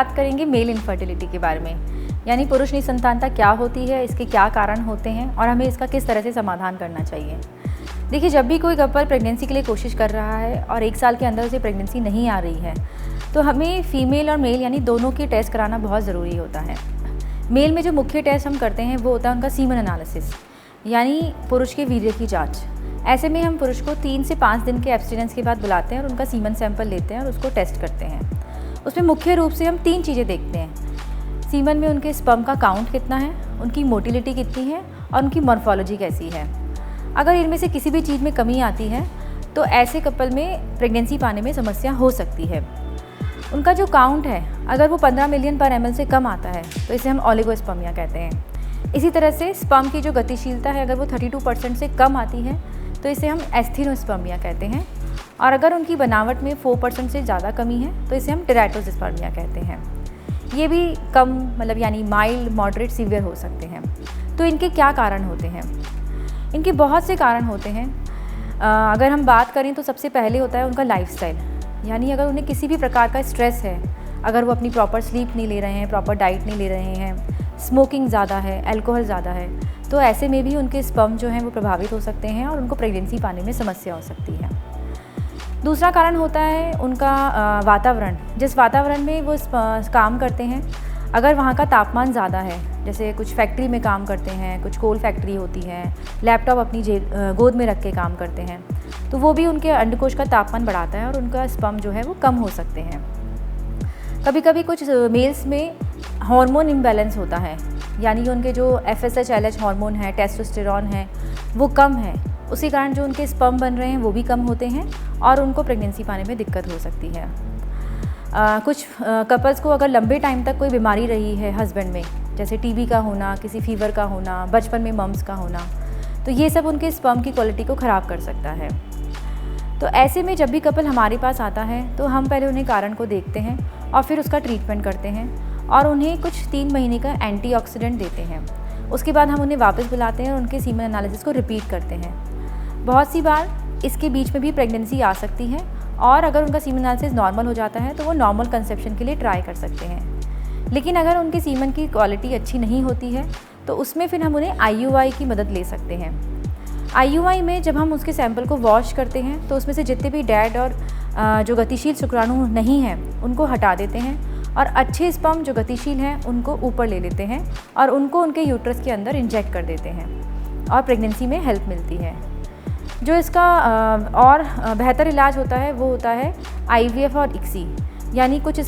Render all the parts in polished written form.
बात करेंगे male infertility के बारे में, यानी पुरुष निसंतानता क्या होती है, इसके क्या कारण होते हैं और हमें इसका किस तरह से समाधान करना चाहिए। देखिए, जब भी कोई कपल प्रेगनेंसी के लिए कोशिश कर रहा है और 1 साल के अंदर उसे प्रेगनेंसी नहीं आ रही है, तो हमें फीमेल और मेल यानी दोनों के टेस्ट कराना बहुत ज़रूरी होता है। मेल में जो मुख्य टेस्ट हम करते हैं वो होता है उनका सीमन एनालिसिस, यानी पुरुष के वीर्य की जाँच। ऐसे में हम पुरुष को 3 से 5 दिन के एब्सटिनेंस के बाद बुलाते हैं और उनका सीमन सैंपल लेते हैं और उसको टेस्ट करते हैं। उसमें मुख्य रूप से हम 3 चीज़ें देखते हैं। सीमन में उनके स्पर्म का काउंट कितना है, उनकी मोटिलिटी कितनी है और उनकी मॉर्फोलॉजी कैसी है। अगर इनमें से किसी भी चीज़ में कमी आती है तो ऐसे कपल में प्रेगनेंसी पाने में समस्या हो सकती है। उनका जो काउंट है, अगर वो 15 मिलियन पर ml से कम आता है तो इसे हम ओलिगोस्पर्मिया कहते हैं। इसी तरह से स्पर्म की जो गतिशीलता है, अगर वो 32% से कम आती है तो इसे हम एस्थेनोस्पर्मिया कहते हैं। और अगर उनकी बनावट में 4% से ज़्यादा कमी है तो इसे हम टेराटोस्पर्मिया कहते हैं। ये भी कम मतलब यानी माइल्ड, मॉडरेट, सीवियर हो सकते हैं। तो इनके क्या कारण होते हैं? इनके बहुत से कारण होते हैं। अगर हम बात करें तो सबसे पहले होता है उनका लाइफस्टाइल, यानी अगर उन्हें किसी भी प्रकार का स्ट्रेस है, अगर वो अपनी प्रॉपर स्लीप नहीं ले रहे हैं, प्रॉपर डाइट नहीं ले रहे हैं, स्मोकिंग ज़्यादा है, अल्कोहल ज़्यादा है, तो ऐसे में भी उनके स्पर्म जो हैं वो प्रभावित हो सकते हैं और उनको प्रेगनेंसी पाने में समस्या हो सकती है। दूसरा कारण होता है उनका वातावरण। जिस वातावरण में वो काम करते हैं, अगर वहाँ का तापमान ज़्यादा है, जैसे कुछ फैक्ट्री में काम करते हैं, कुछ कोल फैक्ट्री होती है, लैपटॉप अपनी गोद में रख के काम करते हैं, तो वो भी उनके अंडकोश का तापमान बढ़ाता है और उनका स्पर्म जो है वो कम हो सकते हैं। कभी कभी कुछ मेल्स में हार्मोन इम्बैलेंस होता है, यानी उनके जो FSH LH हार्मोन है, टेस्टोस्टेरॉन है, वो कम है। उसी कारण जो उनके स्पर्म बन रहे हैं वो भी कम होते हैं और उनको प्रेगनेंसी पाने में दिक्कत हो सकती है। कुछ कपल्स को अगर लंबे टाइम तक कोई बीमारी रही है हस्बैंड में, जैसे TB का होना, किसी फीवर का होना, बचपन में मम्स का होना, तो ये सब उनके स्पर्म की क्वालिटी को ख़राब कर सकता है। तो ऐसे में जब भी कपल हमारे पास आता है तो हम पहले उन्हें कारण को देखते हैं और फिर उसका ट्रीटमेंट करते हैं और उन्हें कुछ 3 महीने का एंटीऑक्सीडेंट देते हैं। उसके बाद हम उन्हें वापस बुलाते हैं और उनके सीमन एनालिसिस को रिपीट करते हैं। बहुत सी बार इसके बीच में भी प्रेगनेंसी आ सकती है और अगर उनका सीमन एनालिसिस नॉर्मल हो जाता है तो वो नॉर्मल कंसेप्शन के लिए ट्राई कर सकते हैं। लेकिन अगर उनके सीमन की क्वालिटी अच्छी नहीं होती है तो उसमें फिर हम उन्हें IUI की मदद ले सकते हैं। IUI में जब हम उसके सैंपल को वॉश करते हैं तो उसमें से जितने भी डेड और जो गतिशील शुक्राणु नहीं हैं उनको हटा देते हैं और अच्छे स्पर्म जो गतिशील हैं उनको ऊपर ले लेते हैं और उनको उनके यूट्रस के अंदर इंजेक्ट कर देते हैं और प्रेगनेंसी में हेल्प मिलती है। जो इसका और बेहतर इलाज होता है वो होता है IVF और ICSI, यानी कुछ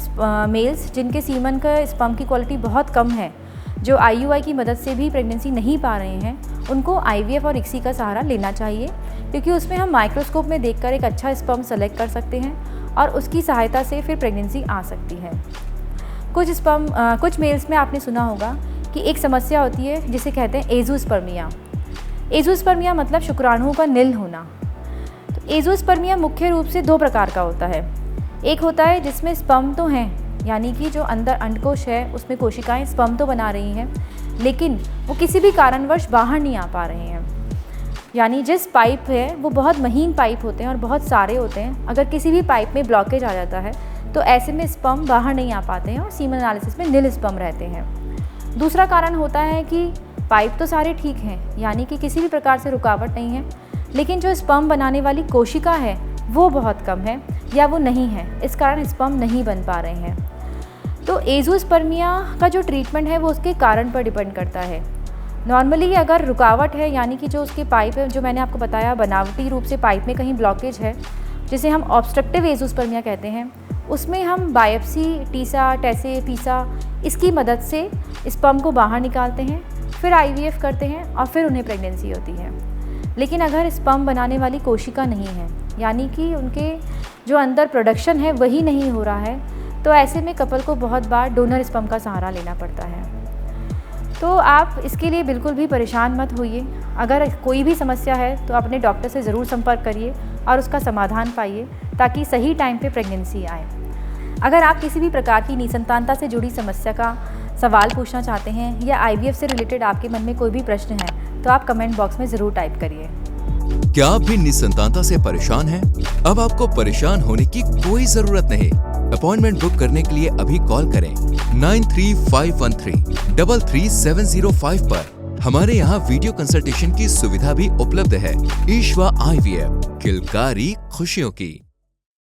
मेल्स जिनके सीमन का स्पर्म की क्वालिटी बहुत कम है, जो IUI की मदद से भी प्रेगनेंसी नहीं पा रहे हैं, उनको IVF और ICSI का सहारा लेना चाहिए, क्योंकि उसमें हम माइक्रोस्कोप में देखकर एक अच्छा स्पर्म सेलेक्ट कर सकते हैं और उसकी सहायता से फिर प्रेगनेंसी आ सकती है। कुछ मेल्स में आपने सुना होगा कि एक समस्या होती है जिसे कहते हैं एज़ोस्पर्मिया। एज़ोस्पर्मिया मतलब शुक्राणुओं का निल होना। तो एज़ोस्पर्मिया मुख्य रूप से 2 प्रकार का होता है। एक होता है जिसमें स्पर्म तो हैं, यानी कि जो अंदर अंडकोश है उसमें कोशिकाएं स्पर्म तो बना रही हैं, लेकिन वो किसी भी कारणवश बाहर नहीं आ पा रहे हैं। यानी जिस पाइप है वो बहुत महीन पाइप होते हैं और बहुत सारे होते हैं। अगर किसी भी पाइप में ब्लॉकेज आ जाता है तो ऐसे में स्पर्म बाहर नहीं आ पाते हैं और सीमन एनालिसिस में निल स्पर्म रहते हैं। दूसरा कारण होता है कि पाइप तो सारे ठीक हैं, यानी कि किसी भी प्रकार से रुकावट नहीं है, लेकिन जो स्पर्म बनाने वाली कोशिका है वो बहुत कम है या वो नहीं है, इस कारण स्पर्म नहीं बन पा रहे हैं। तो एज़ोस्पर्मिया का जो ट्रीटमेंट है वो उसके कारण पर डिपेंड करता है। नॉर्मली अगर रुकावट है, यानी कि जो उसके पाइप है, जो मैंने आपको बताया बनावटी रूप से पाइप में कहीं ब्लॉकेज है, जिसे हम ऑब्स्ट्रक्टिव एज़ोस्पर्मिया कहते हैं, उसमें हम बायोप्सी, टीसा, टेसे, पीसा, इसकी मदद से स्पर्म को बाहर निकालते हैं, फिर IVF करते हैं और फिर उन्हें प्रेगनेंसी होती है। लेकिन अगर स्पर्म बनाने वाली कोशिका नहीं है, यानी कि उनके जो अंदर प्रोडक्शन है वही नहीं हो रहा है, तो ऐसे में कपल को बहुत बार डोनर स्पर्म का सहारा लेना पड़ता है। तो आप इसके लिए बिल्कुल भी परेशान मत होइए। अगर कोई भी समस्या है तो अपने डॉक्टर से ज़रूर संपर्क करिए और उसका समाधान पाइए, ताकि सही टाइम पे प्रेगनेंसी आए। अगर आप किसी भी प्रकार की निसंतानता से जुड़ी समस्या का सवाल पूछना चाहते हैं या IVF से रिलेटेड आपके मन में कोई भी प्रश्न है तो आप कमेंट बॉक्स में ज़रूर टाइप करिए। क्या आप भी निसंतानता से परेशान हैं? अब आपको परेशान होने की कोई ज़रूरत नहीं। अपॉइंटमेंट बुक करने के लिए अभी कॉल करें 9351333705 पर। हमारे यहाँ वीडियो कंसल्टेशन की सुविधा भी उपलब्ध है। ईश्वा IVF, किलकारी खुशियों की।